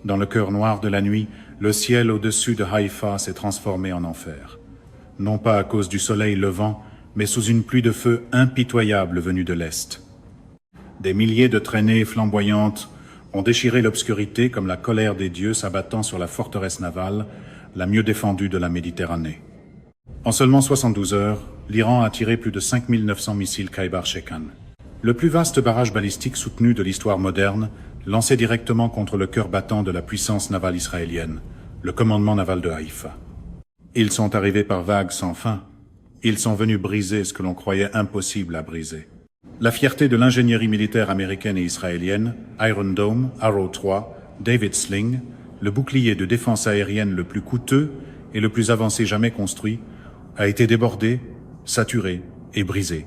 Dans le cœur noir de la nuit, le ciel au-dessus de Haïfa s'est transformé en enfer. Non pas à cause du soleil levant, mais sous une pluie de feu impitoyable venue de l'Est. Des milliers de traînées flamboyantes ont déchiré l'obscurité comme la colère des dieux s'abattant sur la forteresse navale, la mieux défendue de la Méditerranée. En seulement 72 heures, l'Iran a tiré plus de 5900 missiles Khaybar-Shekan. Le plus vaste barrage balistique soutenu de l'histoire moderne, lancé directement contre le cœur battant de la puissance navale israélienne, le commandement naval de Haïfa. Ils sont arrivés par vagues sans fin. Ils sont venus briser ce que l'on croyait impossible à briser. La fierté de l'ingénierie militaire américaine et israélienne, Iron Dome, Arrow 3, David Sling, le bouclier de défense aérienne le plus coûteux et le plus avancé jamais construit, a été débordé, saturé et brisé.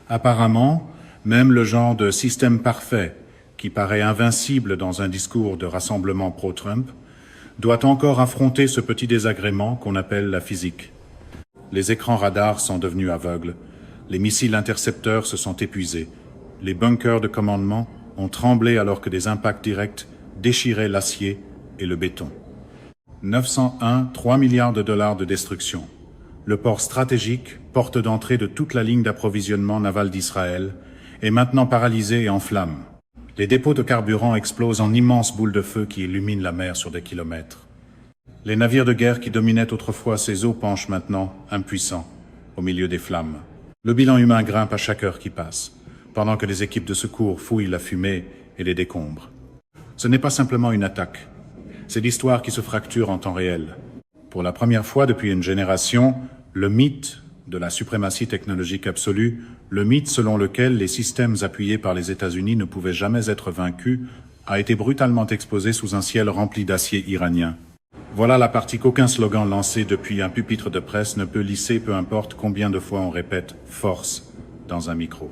Apparemment, même le genre de système parfait, qui paraît invincible dans un discours de rassemblement pro-Trump, doit encore affronter ce petit désagrément qu'on appelle la physique. Les écrans radars sont devenus aveugles, les missiles intercepteurs se sont épuisés, les bunkers de commandement ont tremblé alors que des impacts directs déchiraient l'acier et le béton. 3 milliards de dollars de destruction. Le port stratégique, porte d'entrée de toute la ligne d'approvisionnement naval d'Israël, est maintenant paralysé et en flammes. Les dépôts de carburant explosent en immenses boules de feu qui illuminent la mer sur des kilomètres. Les navires de guerre qui dominaient autrefois ces eaux penchent maintenant, impuissants, au milieu des flammes. Le bilan humain grimpe à chaque heure qui passe, pendant que les équipes de secours fouillent la fumée et les décombres. Ce n'est pas simplement une attaque, c'est l'histoire qui se fracture en temps réel. Pour la première fois depuis une génération, le mythe de la suprématie technologique absolue, le mythe selon lequel les systèmes appuyés par les États-Unis ne pouvaient jamais être vaincus, a été brutalement exposé sous un ciel rempli d'acier iranien. Voilà la partie qu'aucun slogan lancé depuis un pupitre de presse ne peut lisser, peu importe combien de fois on répète « force » dans un micro.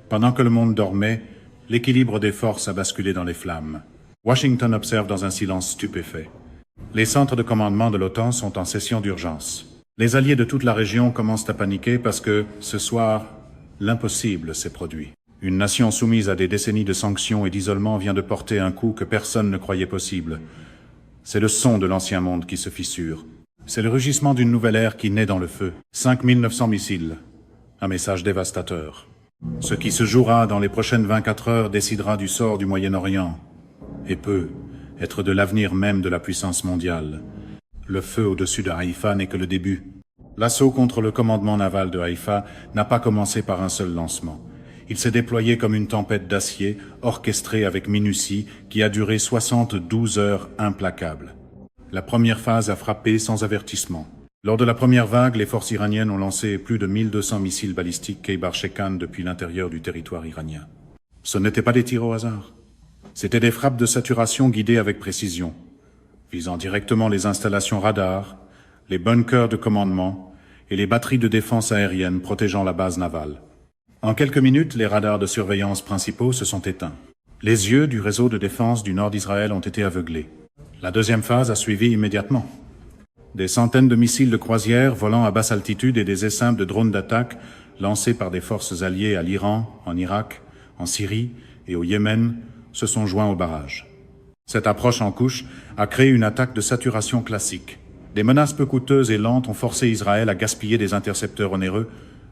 Pendant que le monde dormait, l'équilibre des forces a basculé dans les flammes. Washington observe dans un silence stupéfait. Les centres de commandement de l'OTAN sont en session d'urgence. Les alliés de toute la région commencent à paniquer parce que, ce soir, l'impossible s'est produit. Une nation soumise à des décennies de sanctions et d'isolement vient de porter un coup que personne ne croyait possible. C'est le son de l'ancien monde qui se fissure. C'est le rugissement d'une nouvelle ère qui naît dans le feu. 5900 missiles. Un message dévastateur. Ce qui se jouera dans les prochaines 24 heures décidera du sort du Moyen-Orient. Et peut être de l'avenir même de la puissance mondiale. Le feu au-dessus de Haïfa n'est que le début. L'assaut contre le commandement naval de Haïfa n'a pas commencé par un seul lancement. Il s'est déployé comme une tempête d'acier, orchestrée avec minutie, qui a duré 72 heures implacables. La première phase a frappé sans avertissement. Lors de la première vague, les forces iraniennes ont lancé plus de 1200 missiles balistiques Khaybar-Shekan depuis l'intérieur du territoire iranien. Ce n'étaient pas des tirs au hasard. C'étaient des frappes de saturation guidées avec précision, visant directement les installations radars, les bunkers de commandement et les batteries de défense aérienne protégeant la base navale. En quelques minutes, les radars de surveillance principaux se sont éteints. Les yeux du réseau de défense du nord d'Israël ont été aveuglés. La deuxième phase a suivi immédiatement. Des centaines de missiles de croisière volant à basse altitude et des essaims de drones d'attaque lancés par des forces alliées à l'Iran, en Irak, en Syrie et au Yémen se sont joints au barrage. Cette approche en couche a créé une attaque de saturation classique. Des menaces peu coûteuses et lentes ont forcé Israël à gaspiller des intercepteurs onéreux,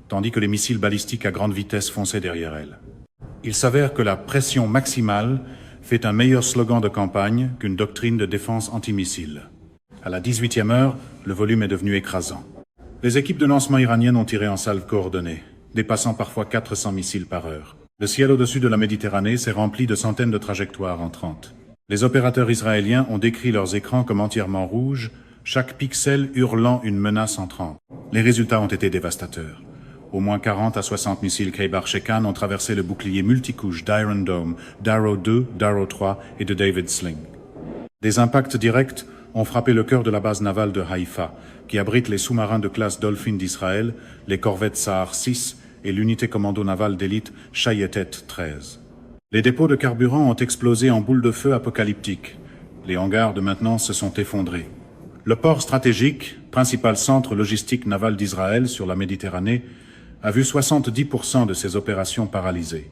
tandis que les missiles balistiques à grande vitesse fonçaient derrière elle. Il s'avère que la pression maximale fait un meilleur slogan de campagne qu'une doctrine de défense antimissile. À la 18e heure, le volume est devenu écrasant. Les équipes de lancement iraniennes ont tiré en salve coordonnée, dépassant parfois 400 missiles par heure. Le ciel au-dessus de la Méditerranée s'est rempli de centaines de trajectoires entrantes. Les opérateurs israéliens ont décrit leurs écrans comme entièrement rouges, chaque pixel hurlant une menace entrante. Les résultats ont été dévastateurs. Au moins 40 à 60 missiles Khaybar-Shekan ont traversé le bouclier multicouche d'Iron Dome, d'Arrow 2, d'Arrow 3 et de David Sling. Des impacts directs ont frappé le cœur de la base navale de Haïfa, qui abrite les sous-marins de classe Dolphin d'Israël, les corvettes Sahar 6 et l'unité commando navale d'élite Shayetet 13. Les dépôts de carburant ont explosé en boules de feu apocalyptiques. Les hangars de maintenance se sont effondrés. Le port stratégique, principal centre logistique naval d'Israël sur la Méditerranée, a vu 70% de ses opérations paralysées.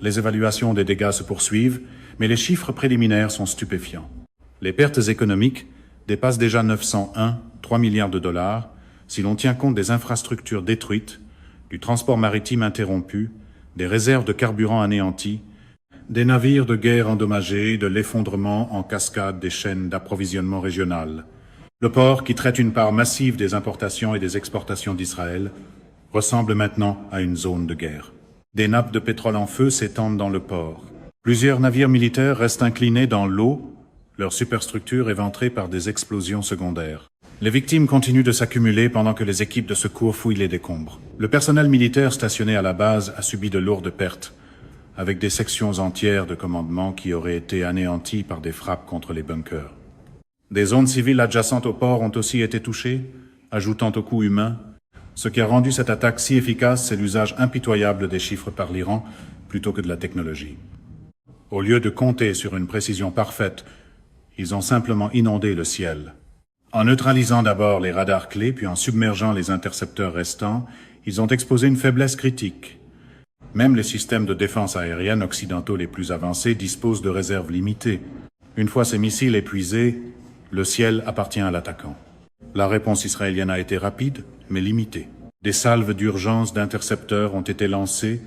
Les évaluations des dégâts se poursuivent, mais les chiffres préliminaires sont stupéfiants. Les pertes économiques dépassent déjà 3 milliards de dollars, si l'on tient compte des infrastructures détruites, du transport maritime interrompu, des réserves de carburant anéanties, des navires de guerre endommagés, de l'effondrement en cascade des chaînes d'approvisionnement régionales. Le port, qui traite une part massive des importations et des exportations d'Israël, ressemble maintenant à une zone de guerre. Des nappes de pétrole en feu s'étendent dans le port. Plusieurs navires militaires restent inclinés dans l'eau, leur superstructure éventrée par des explosions secondaires. Les victimes continuent de s'accumuler pendant que les équipes de secours fouillent les décombres. Le personnel militaire stationné à la base a subi de lourdes pertes, avec des sections entières de commandement qui auraient été anéanties par des frappes contre les bunkers. Des zones civiles adjacentes au port ont aussi été touchées, ajoutant au coût humain. Ce qui a rendu cette attaque si efficace, c'est l'usage impitoyable des chiffres par l'Iran plutôt que de la technologie. Au lieu de compter sur une précision parfaite, ils ont simplement inondé le ciel. En neutralisant d'abord les radars clés, puis en submergeant les intercepteurs restants, ils ont exposé une faiblesse critique. Même les systèmes de défense aérienne occidentaux les plus avancés disposent de réserves limitées. Une fois ces missiles épuisés, le ciel appartient à l'attaquant. La réponse israélienne a été rapide, mais limitée. Des salves d'urgence d'intercepteurs ont été lancées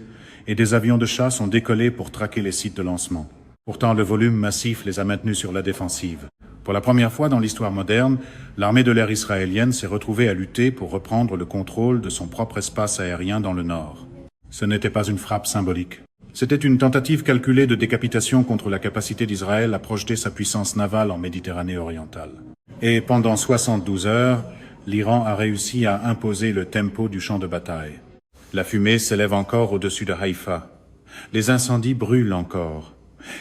et des avions de chasse ont décollé pour traquer les sites de lancement. Pourtant, le volume massif les a maintenus sur la défensive. Pour la première fois dans l'histoire moderne, l'armée de l'air israélienne s'est retrouvée à lutter pour reprendre le contrôle de son propre espace aérien dans le nord. Ce n'était pas une frappe symbolique. C'était une tentative calculée de décapitation contre la capacité d'Israël à projeter sa puissance navale en Méditerranée orientale. Et pendant 72 heures, l'Iran a réussi à imposer le tempo du champ de bataille. La fumée s'élève encore au-dessus de Haïfa. Les incendies brûlent encore.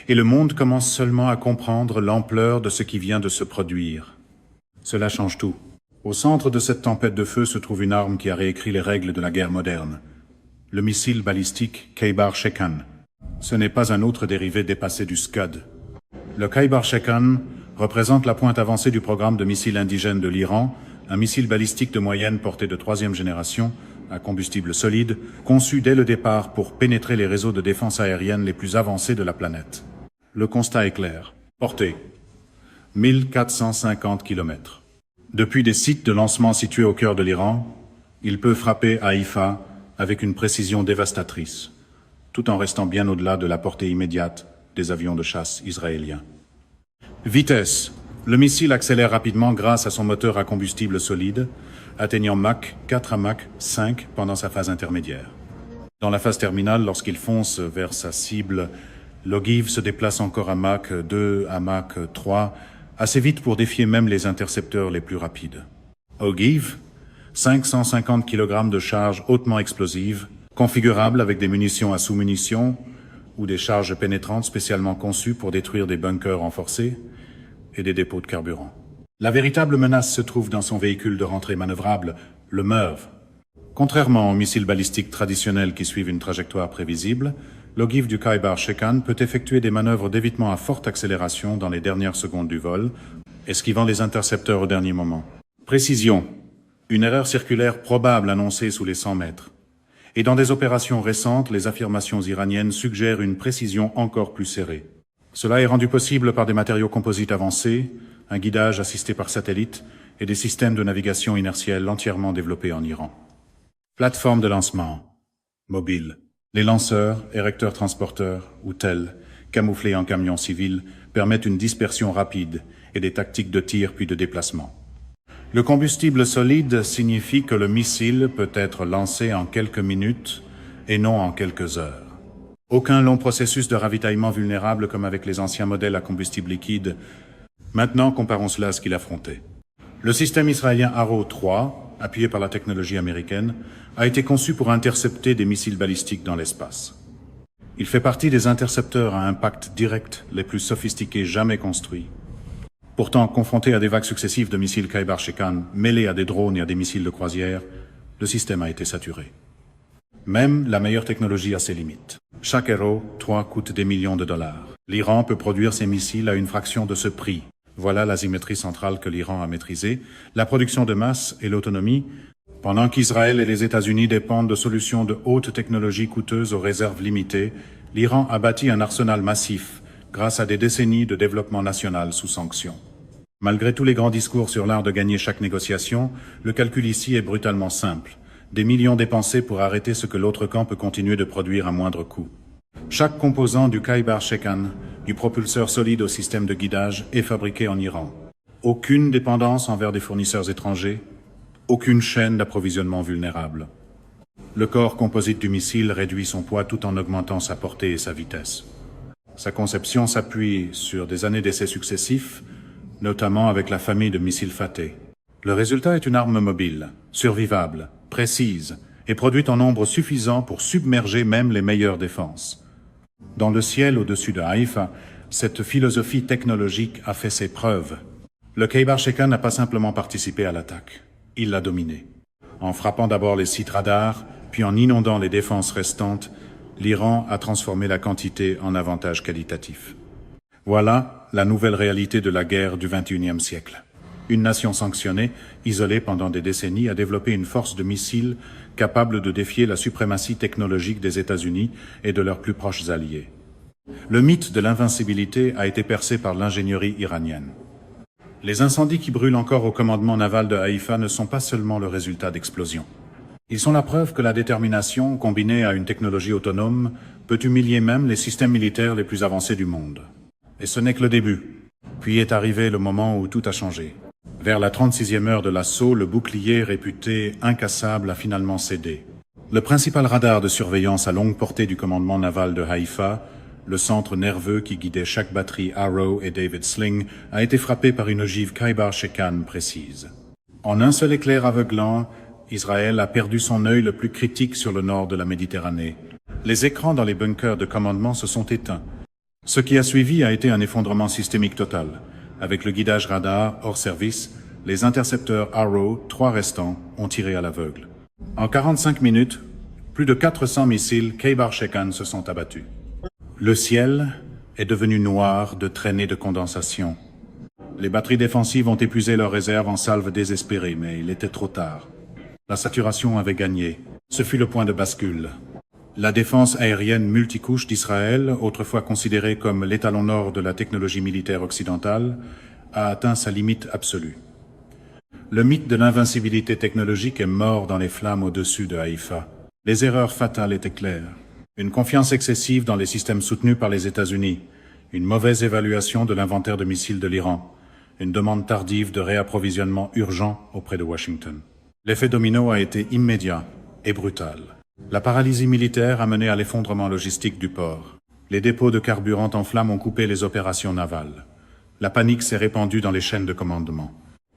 Et le monde commence seulement à comprendre l'ampleur de ce qui vient de se produire. Cela change tout. Au centre de cette tempête de feu se trouve une arme qui a réécrit les règles de la guerre moderne. Le missile balistique Khaybar Shekan. Ce n'est pas un autre dérivé dépassé du Scud. Le Khaybar Shekan représente la pointe avancée du programme de missiles indigènes de l'Iran, un missile balistique de moyenne portée de 3e génération, à combustible solide, conçu dès le départ pour pénétrer les réseaux de défense aérienne les plus avancés de la planète. Le constat est clair. Portée 1450 km. Depuis des sites de lancement situés au cœur de l'Iran, il peut frapper Haïfa avec une précision dévastatrice, tout en restant bien au-delà de la portée immédiate des avions de chasse israéliens. Vitesse. Le missile accélère rapidement grâce à son moteur à combustible solide, atteignant Mach 4 à Mach 5 pendant sa phase intermédiaire. Dans la phase terminale, lorsqu'il fonce vers sa cible, l'ogive se déplace encore à Mach 2 à Mach 3, assez vite pour défier même les intercepteurs les plus rapides. Ogive, 550 kg de charge hautement explosive, configurable avec des munitions à sous-munitions ou des charges pénétrantes spécialement conçues pour détruire des bunkers renforcés et des dépôts de carburant. La véritable menace se trouve dans son véhicule de rentrée manœuvrable, le MERV. Contrairement aux missiles balistiques traditionnels qui suivent une trajectoire prévisible, l'ogive du Khaybar Shekan peut effectuer des manœuvres d'évitement à forte accélération dans les dernières secondes du vol, esquivant les intercepteurs au dernier moment. Précision. Une erreur circulaire probable annoncée sous les 100 mètres. Et dans des opérations récentes, les affirmations iraniennes suggèrent une précision encore plus serrée. Cela est rendu possible par des matériaux composites avancés, un guidage assisté par satellite et des systèmes de navigation inertielle entièrement développés en Iran. Plateforme de lancement. Mobile. Les lanceurs, érecteurs transporteurs ou tels, camouflés en camions civils, permettent une dispersion rapide et des tactiques de tir puis de déplacement. Le combustible solide signifie que le missile peut être lancé en quelques minutes et non en quelques heures. Aucun long processus de ravitaillement vulnérable comme avec les anciens modèles à combustible liquide. Maintenant, comparons cela à ce qu'il affrontait. Le système israélien Arrow 3, appuyé par la technologie américaine, a été conçu pour intercepter des missiles balistiques dans l'espace. Il fait partie des intercepteurs à impact direct les plus sophistiqués jamais construits. Pourtant, confronté à des vagues successives de missiles Khaybar Shekan mêlés à des drones et à des missiles de croisière, le système a été saturé. Même la meilleure technologie a ses limites. Chaque Arrow 3 coûte des millions de dollars. L'Iran peut produire ses missiles à une fraction de ce prix. Voilà l'asymétrie centrale que l'Iran a maîtrisée, la production de masse et l'autonomie, pendant qu'Israël et les États-Unis dépendent de solutions de haute technologie coûteuses aux réserves limitées. L'Iran a bâti un arsenal massif, grâce à des décennies de développement national sous sanction. Malgré tous les grands discours sur l'art de gagner chaque négociation, le calcul ici est brutalement simple. Des millions dépensés pour arrêter ce que l'autre camp peut continuer de produire à moindre coût. Chaque composant du Khaybar Shekan, du propulseur solide au système de guidage, est fabriqué en Iran. Aucune dépendance envers des fournisseurs étrangers, aucune chaîne d'approvisionnement vulnérable. Le corps composite du missile réduit son poids tout en augmentant sa portée et sa vitesse. Sa conception s'appuie sur des années d'essais successifs, notamment avec la famille de missiles Fateh. Le résultat est une arme mobile, survivable, précise et produite en nombre suffisant pour submerger même les meilleures défenses. Dans le ciel au-dessus de Haïfa, cette philosophie technologique a fait ses preuves. Le Khaybar Shekan n'a pas simplement participé à l'attaque, il l'a dominée. En frappant d'abord les sites radars, puis en inondant les défenses restantes, l'Iran a transformé la quantité en avantage qualitatif. Voilà la nouvelle réalité de la guerre du XXIe siècle. Une nation sanctionnée, isolée pendant des décennies, a développé une force de missiles capable de défier la suprématie technologique des États-Unis et de leurs plus proches alliés. Le mythe de l'invincibilité a été percé par l'ingénierie iranienne. Les incendies qui brûlent encore au commandement naval de Haïfa ne sont pas seulement le résultat d'explosions. Ils sont la preuve que la détermination, combinée à une technologie autonome, peut humilier même les systèmes militaires les plus avancés du monde. Et ce n'est que le début. Puis est arrivé le moment où tout a changé. Vers la 36e heure de l'assaut, le bouclier réputé incassable a finalement cédé. Le principal radar de surveillance à longue portée du commandement naval de Haïfa, le centre nerveux qui guidait chaque batterie Arrow et David Sling, a été frappé par une ogive Khaybar Shekan précise. En un seul éclair aveuglant, Israël a perdu son œil le plus critique sur le nord de la Méditerranée. Les écrans dans les bunkers de commandement se sont éteints. Ce qui a suivi a été un effondrement systémique total. Avec le guidage radar hors service, les intercepteurs Arrow, 3 restants, ont tiré à l'aveugle. En 45 minutes, plus de 400 missiles Khaybar Shekan se sont abattus. Le ciel est devenu noir de traînées de condensation. Les batteries défensives ont épuisé leurs réserves en salve désespérée, mais il était trop tard. La saturation avait gagné. Ce fut le point de bascule. La défense aérienne multicouche d'Israël, autrefois considérée comme l'étalon nord de la technologie militaire occidentale, a atteint sa limite absolue. Le mythe de l'invincibilité technologique est mort dans les flammes au-dessus de Haïfa. Les erreurs fatales étaient claires. Une confiance excessive dans les systèmes soutenus par les États-Unis, une mauvaise évaluation de l'inventaire de missiles de l'Iran, une demande tardive de réapprovisionnement urgent auprès de Washington. L'effet domino a été immédiat et brutal. La paralysie militaire a mené à l'effondrement logistique du port. Les dépôts de carburant en flammes ont coupé les opérations navales. La panique s'est répandue dans les chaînes de commandement.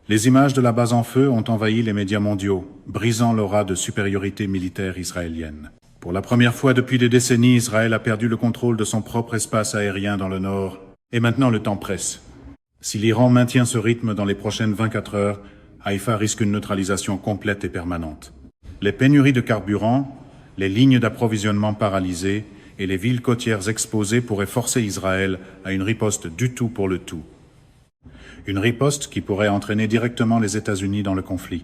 Les images de la base en feu ont envahi les médias mondiaux, brisant l'aura de supériorité militaire israélienne. Pour la première fois depuis des décennies, Israël a perdu le contrôle de son propre espace aérien dans le nord. Et maintenant, le temps presse. Si l'Iran maintient ce rythme dans les prochaines 24 heures, Haïfa risque une neutralisation complète et permanente. Les pénuries de carburant, les lignes d'approvisionnement paralysées et les villes côtières exposées pourraient forcer Israël à une riposte du tout pour le tout. Une riposte qui pourrait entraîner directement les États-Unis dans le conflit.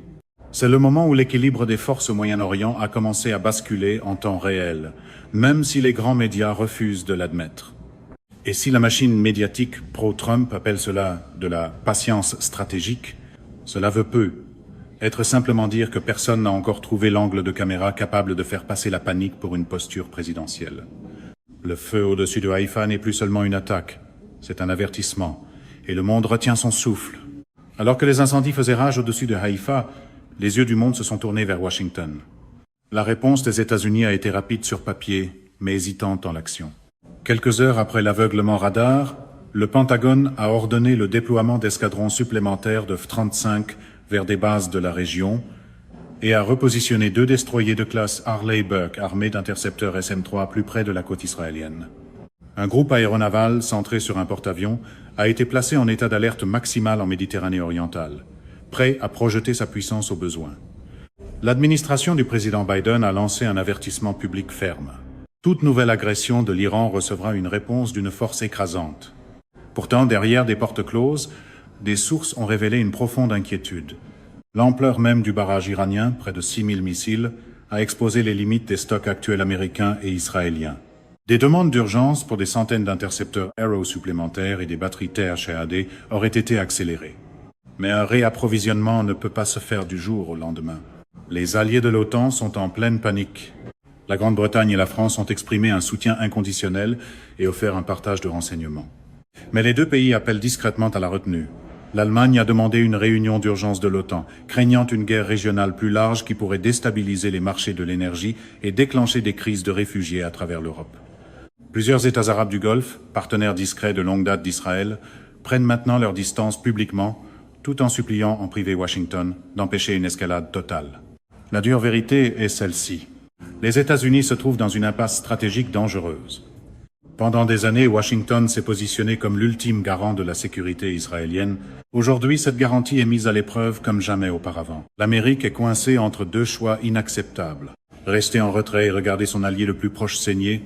C'est le moment où l'équilibre des forces au Moyen-Orient a commencé à basculer en temps réel, même si les grands médias refusent de l'admettre. Et si la machine médiatique pro-Trump appelle cela de la patience stratégique, cela veut peu être simplement dire que personne n'a encore trouvé l'angle de caméra capable de faire passer la panique pour une posture présidentielle. Le feu au-dessus de Haïfa n'est plus seulement une attaque, c'est un avertissement, et le monde retient son souffle. Alors que les incendies faisaient rage au-dessus de Haïfa, les yeux du monde se sont tournés vers Washington. La réponse des États-Unis a été rapide sur papier, mais hésitante en l'action. Quelques heures après l'aveuglement radar, le Pentagone a ordonné le déploiement d'escadrons supplémentaires de F-35 vers des bases de la région et a repositionné 2 destroyers de classe Harley-Burke armés d'intercepteurs SM-3 plus près de la côte israélienne. Un groupe aéronaval centré sur un porte-avions a été placé en état d'alerte maximale en Méditerranée orientale, prêt à projeter sa puissance au besoin. L'administration du président Biden a lancé un avertissement public ferme. Toute nouvelle agression de l'Iran recevra une réponse d'une force écrasante. Pourtant, derrière des portes closes, des sources ont révélé une profonde inquiétude. L'ampleur même du barrage iranien, près de 6000 missiles, a exposé les limites des stocks actuels américains et israéliens. Des demandes d'urgence pour des centaines d'intercepteurs Arrow supplémentaires et des batteries THAAD auraient été accélérées. Mais un réapprovisionnement ne peut pas se faire du jour au lendemain. Les alliés de l'OTAN sont en pleine panique. La Grande-Bretagne et la France ont exprimé un soutien inconditionnel et offert un partage de renseignements. Mais les deux pays appellent discrètement à la retenue. L'Allemagne a demandé une réunion d'urgence de l'OTAN, craignant une guerre régionale plus large qui pourrait déstabiliser les marchés de l'énergie et déclencher des crises de réfugiés à travers l'Europe. Plusieurs États arabes du Golfe, partenaires discrets de longue date d'Israël, prennent maintenant leur distance publiquement, tout en suppliant en privé Washington d'empêcher une escalade totale. La dure vérité est celle-ci. Les États-Unis se trouvent dans une impasse stratégique dangereuse. Pendant des années, Washington s'est positionné comme l'ultime garant de la sécurité israélienne. Aujourd'hui, cette garantie est mise à l'épreuve comme jamais auparavant. L'Amérique est coincée entre deux choix inacceptables. Rester en retrait et regarder son allié le plus proche saigner,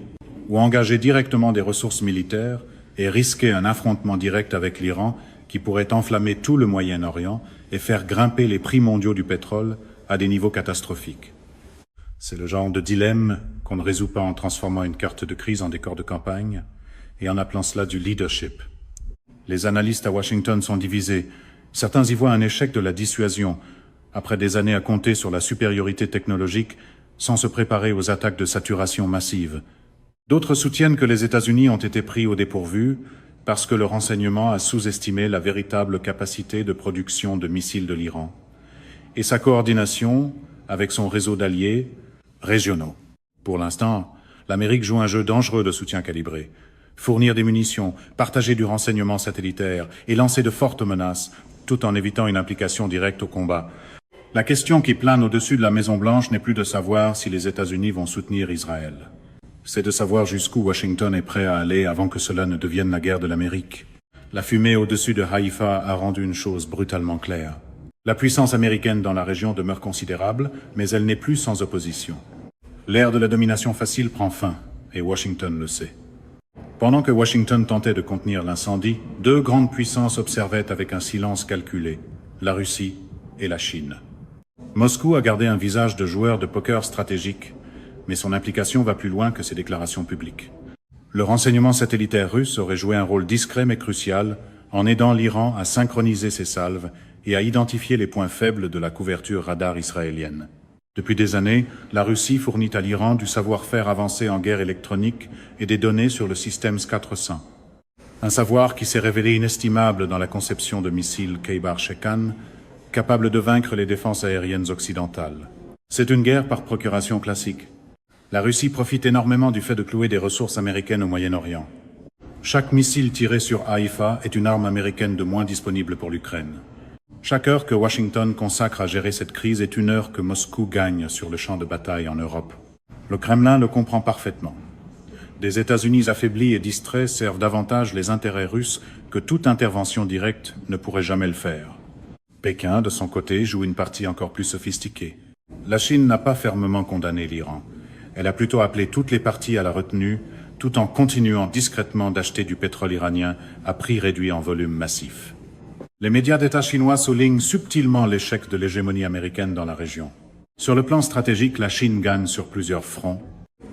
ou engager directement des ressources militaires et risquer un affrontement direct avec l'Iran qui pourrait enflammer tout le Moyen-Orient et faire grimper les prix mondiaux du pétrole à des niveaux catastrophiques. C'est le genre de dilemme qu'on ne résout pas en transformant une carte de crise en décor de campagne et en appelant cela du leadership. Les analystes à Washington sont divisés. Certains y voient un échec de la dissuasion, après des années à compter sur la supériorité technologique sans se préparer aux attaques de saturation massive. D'autres soutiennent que les États-Unis ont été pris au dépourvu parce que le renseignement a sous-estimé la véritable capacité de production de missiles de l'Iran et sa coordination avec son réseau d'alliés régionaux. Pour l'instant, l'Amérique joue un jeu dangereux de soutien calibré. Fournir des munitions, partager du renseignement satellitaire et lancer de fortes menaces, tout en évitant une implication directe au combat. La question qui plane au-dessus de la Maison-Blanche n'est plus de savoir si les États-Unis vont soutenir Israël. C'est de savoir jusqu'où Washington est prêt à aller avant que cela ne devienne la guerre de l'Amérique. La fumée au-dessus de Haïfa a rendu une chose brutalement claire. La puissance américaine dans la région demeure considérable, mais elle n'est plus sans opposition. L'ère de la domination facile prend fin, et Washington le sait. Pendant que Washington tentait de contenir l'incendie, deux grandes puissances observaient avec un silence calculé, la Russie et la Chine. Moscou a gardé un visage de joueur de poker stratégique, mais son implication va plus loin que ses déclarations publiques. Le renseignement satellitaire russe aurait joué un rôle discret mais crucial en aidant l'Iran à synchroniser ses salves et à identifier les points faibles de la couverture radar israélienne. Depuis des années, la Russie fournit à l'Iran du savoir-faire avancé en guerre électronique et des données sur le système S-400. Un savoir qui s'est révélé inestimable dans la conception de missiles Khaybar-Shekan, capables de vaincre les défenses aériennes occidentales. C'est une guerre par procuration classique. La Russie profite énormément du fait de clouer des ressources américaines au Moyen-Orient. Chaque missile tiré sur Haïfa est une arme américaine de moins disponible pour l'Ukraine. Chaque heure que Washington consacre à gérer cette crise est une heure que Moscou gagne sur le champ de bataille en Europe. Le Kremlin le comprend parfaitement. Des États-Unis affaiblis et distraits servent davantage les intérêts russes que toute intervention directe ne pourrait jamais le faire. Pékin, de son côté, joue une partie encore plus sophistiquée. La Chine n'a pas fermement condamné l'Iran. Elle a plutôt appelé toutes les parties à la retenue, tout en continuant discrètement d'acheter du pétrole iranien à prix réduit en volume massif. Les médias d'État chinois soulignent subtilement l'échec de l'hégémonie américaine dans la région. Sur le plan stratégique, la Chine gagne sur plusieurs fronts.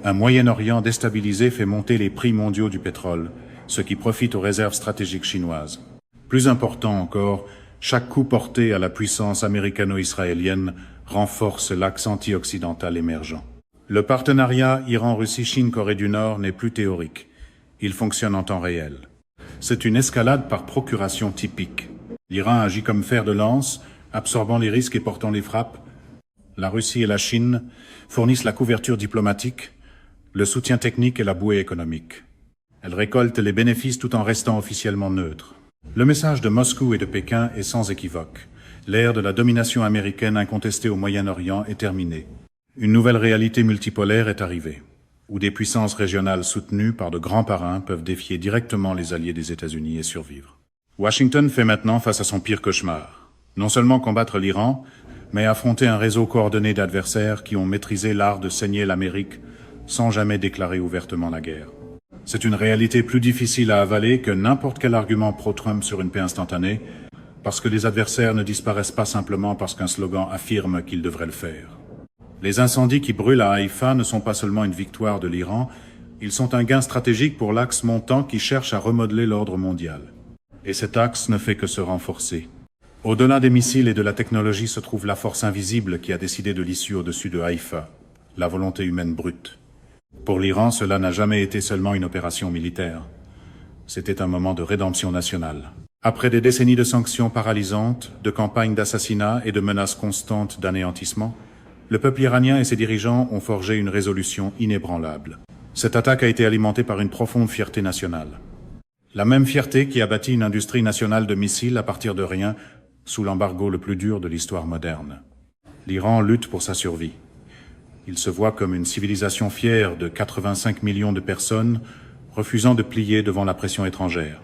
Un Moyen-Orient déstabilisé fait monter les prix mondiaux du pétrole, ce qui profite aux réserves stratégiques chinoises. Plus important encore, chaque coup porté à la puissance américano-israélienne renforce l'axe anti-occidental émergent. Le partenariat Iran-Russie-Chine-Corée du Nord n'est plus théorique. Il fonctionne en temps réel. C'est une escalade par procuration typique. L'Iran agit comme fer de lance, absorbant les risques et portant les frappes. La Russie et la Chine fournissent la couverture diplomatique, le soutien technique et la bouée économique. Elles récoltent les bénéfices tout en restant officiellement neutres. Le message de Moscou et de Pékin est sans équivoque. L'ère de la domination américaine incontestée au Moyen-Orient est terminée. Une nouvelle réalité multipolaire est arrivée, où des puissances régionales soutenues par de grands parrains peuvent défier directement les alliés des États-Unis et survivre. Washington fait maintenant face à son pire cauchemar. Non seulement combattre l'Iran, mais affronter un réseau coordonné d'adversaires qui ont maîtrisé l'art de saigner l'Amérique sans jamais déclarer ouvertement la guerre. C'est une réalité plus difficile à avaler que n'importe quel argument pro-Trump sur une paix instantanée, parce que les adversaires ne disparaissent pas simplement parce qu'un slogan affirme qu'ils devraient le faire. Les incendies qui brûlent à Haïfa ne sont pas seulement une victoire de l'Iran, Ils sont un gain stratégique pour l'axe montant qui cherche à remodeler l'ordre mondial. Et cet axe ne fait que se renforcer. Au-delà des missiles et de la technologie se trouve la force invisible qui a décidé de l'issue au-dessus de Haïfa, la volonté humaine brute. Pour l'Iran, cela n'a jamais été seulement une opération militaire. C'était un moment de rédemption nationale. Après des décennies de sanctions paralysantes, de campagnes d'assassinat et de menaces constantes d'anéantissement, le peuple iranien et ses dirigeants ont forgé une résolution inébranlable. Cette attaque a été alimentée par une profonde fierté nationale. La même fierté qui a bâti une industrie nationale de missiles à partir de rien, sous l'embargo le plus dur de l'histoire moderne. L'Iran lutte pour sa survie. Il se voit comme une civilisation fière de 85 millions de personnes, refusant de plier devant la pression étrangère.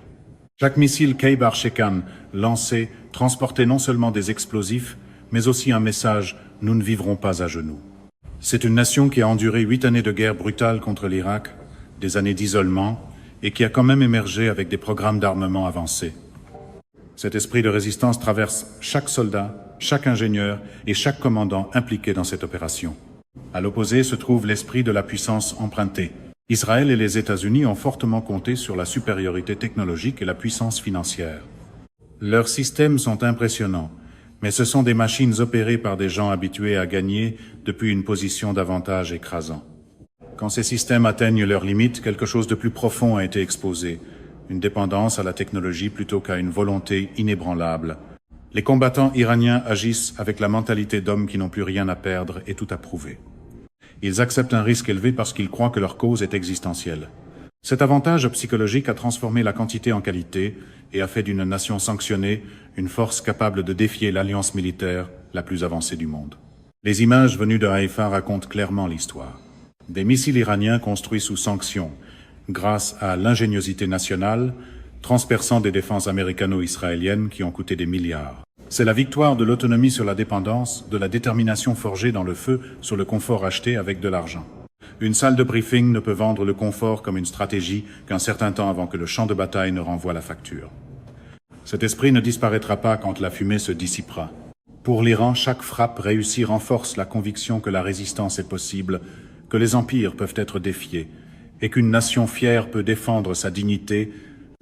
Chaque missile Khaybar Shekan lancé transportait non seulement des explosifs, mais aussi un message « Nous ne vivrons pas à genoux ». C'est une nation qui a enduré 8 années de guerre brutale contre l'Irak, des années d'isolement, et qui a quand même émergé avec des programmes d'armement avancés. Cet esprit de résistance traverse chaque soldat, chaque ingénieur et chaque commandant impliqué dans cette opération. À l'opposé se trouve l'esprit de la puissance empruntée. Israël et les États-Unis ont fortement compté sur la supériorité technologique et la puissance financière. Leurs systèmes sont impressionnants, mais ce sont des machines opérées par des gens habitués à gagner depuis une position d'avantage écrasant. Quand ces systèmes atteignent leurs limites, quelque chose de plus profond a été exposé, une dépendance à la technologie plutôt qu'à une volonté inébranlable. Les combattants iraniens agissent avec la mentalité d'hommes qui n'ont plus rien à perdre et tout à prouver. Ils acceptent un risque élevé parce qu'ils croient que leur cause est existentielle. Cet avantage psychologique a transformé la quantité en qualité et a fait d'une nation sanctionnée une force capable de défier l'alliance militaire la plus avancée du monde. Les images venues de Haïfa racontent clairement l'histoire. Des missiles iraniens construits sous sanction, grâce à l'ingéniosité nationale, transperçant des défenses américano-israéliennes qui ont coûté des milliards. C'est la victoire de l'autonomie sur la dépendance, de la détermination forgée dans le feu sur le confort acheté avec de l'argent. Une salle de briefing ne peut vendre le confort comme une stratégie qu'un certain temps avant que le champ de bataille ne renvoie la facture. Cet esprit ne disparaîtra pas quand la fumée se dissipera. Pour l'Iran, chaque frappe réussie renforce la conviction que la résistance est possible, que les empires peuvent être défiés, et qu'une nation fière peut défendre sa dignité,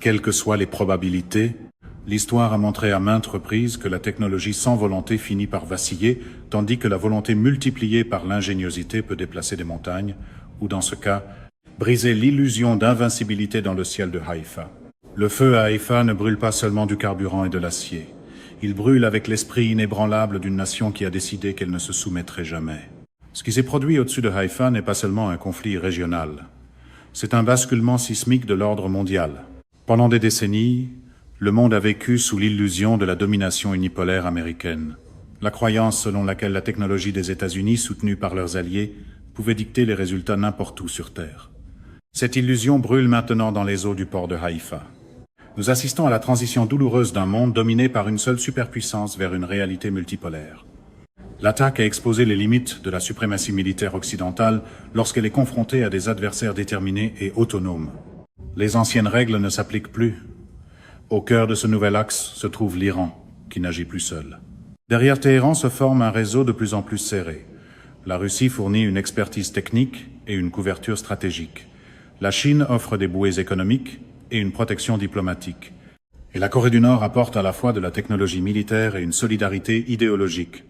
quelles que soient les probabilités. L'histoire a montré à maintes reprises que la technologie sans volonté finit par vaciller, tandis que la volonté multipliée par l'ingéniosité peut déplacer des montagnes, ou dans ce cas, briser l'illusion d'invincibilité dans le ciel de Haïfa. Le feu à Haïfa ne brûle pas seulement du carburant et de l'acier. Il brûle avec l'esprit inébranlable d'une nation qui a décidé qu'elle ne se soumettrait jamais. Ce qui s'est produit au-dessus de Haïfa n'est pas seulement un conflit régional. C'est un basculement sismique de l'ordre mondial. Pendant des décennies, le monde a vécu sous l'illusion de la domination unipolaire américaine. La croyance selon laquelle la technologie des États-Unis, soutenue par leurs alliés, pouvait dicter les résultats n'importe où sur Terre. Cette illusion brûle maintenant dans les eaux du port de Haïfa. Nous assistons à la transition douloureuse d'un monde dominé par une seule superpuissance vers une réalité multipolaire. L'attaque a exposé les limites de la suprématie militaire occidentale lorsqu'elle est confrontée à des adversaires déterminés et autonomes. Les anciennes règles ne s'appliquent plus. Au cœur de ce nouvel axe se trouve l'Iran, qui n'agit plus seul. Derrière Téhéran se forme un réseau de plus en plus serré. La Russie fournit une expertise technique et une couverture stratégique. La Chine offre des bouées économiques et une protection diplomatique. Et la Corée du Nord apporte à la fois de la technologie militaire et une solidarité idéologique.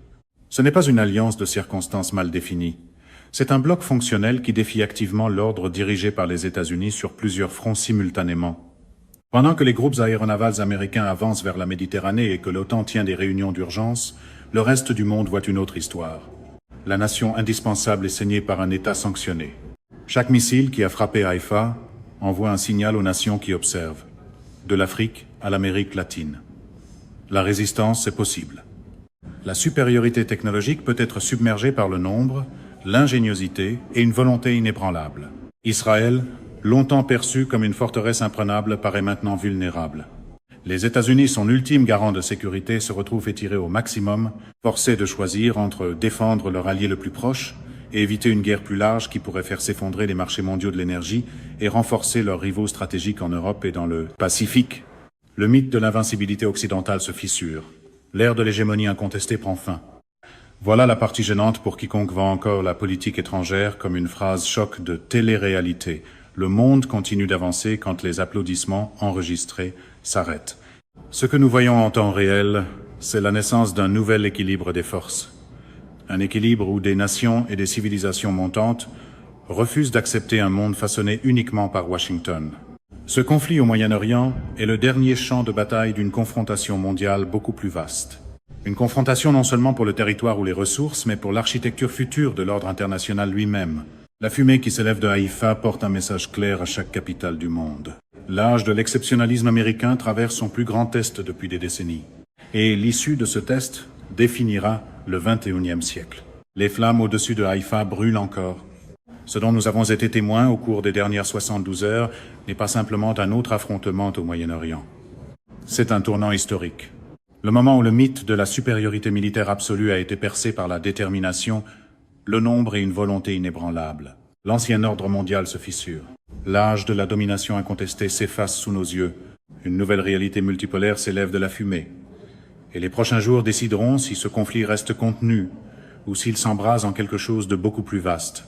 Ce n'est pas une alliance de circonstances mal définies. C'est un bloc fonctionnel qui défie activement l'ordre dirigé par les États-Unis sur plusieurs fronts simultanément. Pendant que les groupes aéronavals américains avancent vers la Méditerranée et que l'OTAN tient des réunions d'urgence, le reste du monde voit une autre histoire. La nation indispensable est saignée par un État sanctionné. Chaque missile qui a frappé Haïfa envoie un signal aux nations qui observent, de l'Afrique à l'Amérique latine. La résistance est possible. La supériorité technologique peut être submergée par le nombre, l'ingéniosité et une volonté inébranlable. Israël, longtemps perçu comme une forteresse imprenable, paraît maintenant vulnérable. Les États-Unis, son ultime garant de sécurité, se retrouvent étirés au maximum, forcés de choisir entre défendre leur allié le plus proche et éviter une guerre plus large qui pourrait faire s'effondrer les marchés mondiaux de l'énergie et renforcer leurs rivaux stratégiques en Europe et dans le Pacifique. Le mythe de l'invincibilité occidentale se fissure. L'ère de l'hégémonie incontestée prend fin. Voilà la partie gênante pour quiconque voit encore la politique étrangère comme une phrase choc de télé-réalité, Le monde continue d'avancer quand les applaudissements enregistrés s'arrêtent. Ce que nous voyons en temps réel, c'est la naissance d'un nouvel équilibre des forces. Un équilibre où des nations et des civilisations montantes refusent d'accepter un monde façonné uniquement par Washington. Ce conflit au Moyen-Orient est le dernier champ de bataille d'une confrontation mondiale beaucoup plus vaste. Une confrontation non seulement pour le territoire ou les ressources, mais pour l'architecture future de l'ordre international lui-même. La fumée qui s'élève de Haïfa porte un message clair à chaque capitale du monde. L'âge de l'exceptionnalisme américain traverse son plus grand test depuis des décennies. Et l'issue de ce test définira le XXIe siècle. Les flammes au-dessus de Haïfa brûlent encore. Ce dont nous avons été témoins au cours des dernières 72 heures n'est pas simplement un autre affrontement au Moyen-Orient. C'est un tournant historique. Le moment où le mythe de la supériorité militaire absolue a été percé par la détermination, le nombre et une volonté inébranlables. L'ancien ordre mondial se fissure. L'âge de la domination incontestée s'efface sous nos yeux. Une nouvelle réalité multipolaire s'élève de la fumée. Et les prochains jours décideront si ce conflit reste contenu ou s'il s'embrase en quelque chose de beaucoup plus vaste.